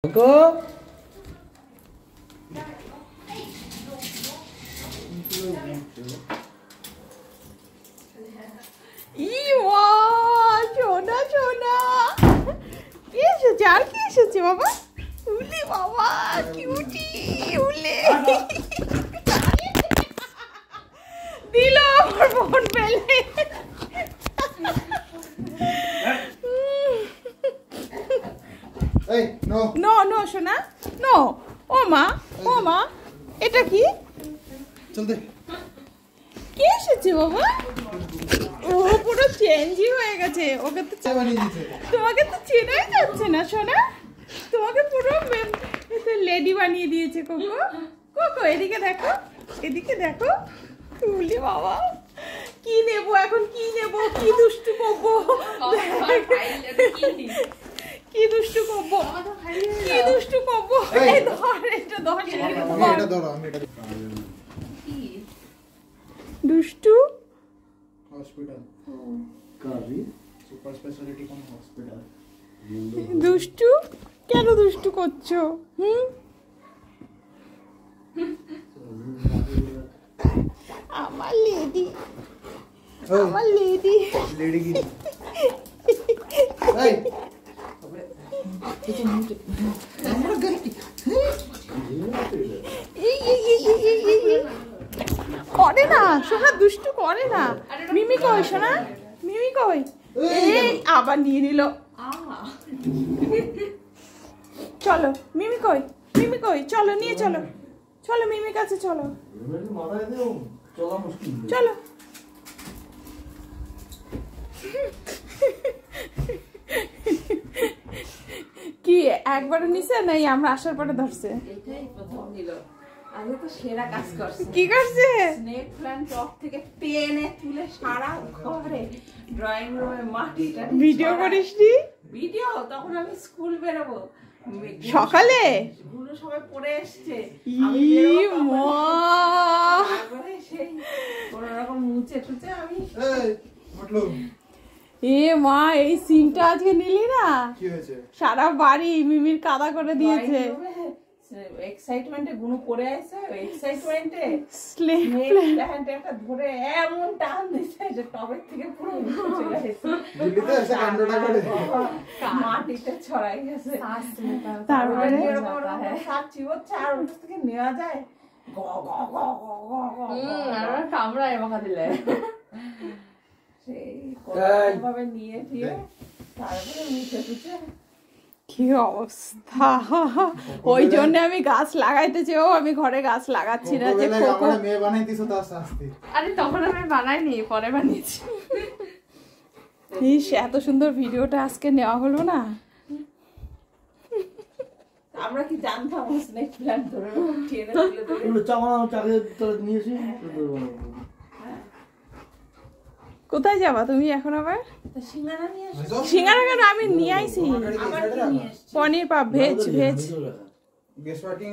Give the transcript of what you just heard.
Go. সোনা সোনা কি এসেছে আর কি এসেছে বাবা উলে বাবা কিউটি উলে দিল আমার বোন পেলে Hey, no. নো নো সোনা নো ও মা এটা কি চল দে কি এসেছে বাবা ও পুরো চেঞ্জই হয়ে গেছে ওকে তো বানিয়ে দিয়েছে তোমাকে তো চেনাই যাচ্ছে না সোনা তোমাকে পুরো লেডি বানিয়ে দিয়েছে কোকো কোকো এদিকে দেখো তুলি বাবা কি নেব এখন কি নেব কি দুষ্টু করবো কি দুষ্টু করবো এই ধর এটা ধর এটা ধরো আমি এটা দুষ্টু হসপিটাল কারি সুপার স্পেশালিটি কোন হসপিটাল দুষ্টু কেন দুষ্টু করছো আমার লেডি লেডি কি এই আমরা গাড়ি করে না সোনা দুষ্টু করে না মিমি কই সোনা মিমি কই এই আবার নিয়ে নিল চলো মিমি কই চলো নিয়ে চলো মিমির কাছে চলো চলো কি একবার নিছে নাই আমরা আসার পরে ধরছে এটাই প্রথম নিল আগে তো সেরা কাজ করছে কি করছে স্নেক প্ল্যান্ট টপ থেকে টেনে তুলে সারা ঘরে ড্রয়িং রুমে মাটিটা ভিডিও করিসনি ভিডিও তখন আমি স্কুল বেরোবো সকালে গুলো সবাই পড়ে এসছে তারপরে সেই কোনোরকম মুছে টুচে আমি এই মটলু এ মা এই সিনটা আজকে নিলি না কি হয়েছে সারা বাড়ি মিমির কাদা করে দিয়েছে এক্সাইটমেন্টে গুলো পড়ে আসছে এক্সাইটমেন্টে স্নেক প্ল্যান্ট একটা ধরে এমন টান দিছে যে টবের থেকে পুরো চলে আসছে দিল্লিতে এসে কাণ্ডটা করে মাটিতে ছড়াই গেছে তারপরে সাচ্ছি হচ্ছে আর ওটা থেকে নেওয়া যায় গ গ গ গ গ আর কামড়ায় বকা দিলে সেই কোনোভাবে নিয়ে দিয়ে তারপরে মুছে টুচে কি অবস্থা ওই জন্য আমি গাছ লাগাইতে চেয়েও আমি ঘরে গাছ লাগাচ্ছি না যে কোকো মেয়ে বানাইতিস তার শাস্তি আরে তখন আমি বানাইনি পরে বানিয়েছি ইস এত সুন্দর ভিডিওটা আজকে নেওয়া হলো না আমরা কি জানতাম স্নেক প্ল্যান্ট ধরে টেনে তুলে ধরে তুই চামড়া চাকে তোর নিয়েছিস কোথায় যাবা তুমি এখন আবার সিঙ্গারা নিয়ে আসো সিঙ্গারা কেন আমি নিয়ে আইছি আবার কি নিয়ে এসছো পনির পাপ ভেজ গেস পার্টি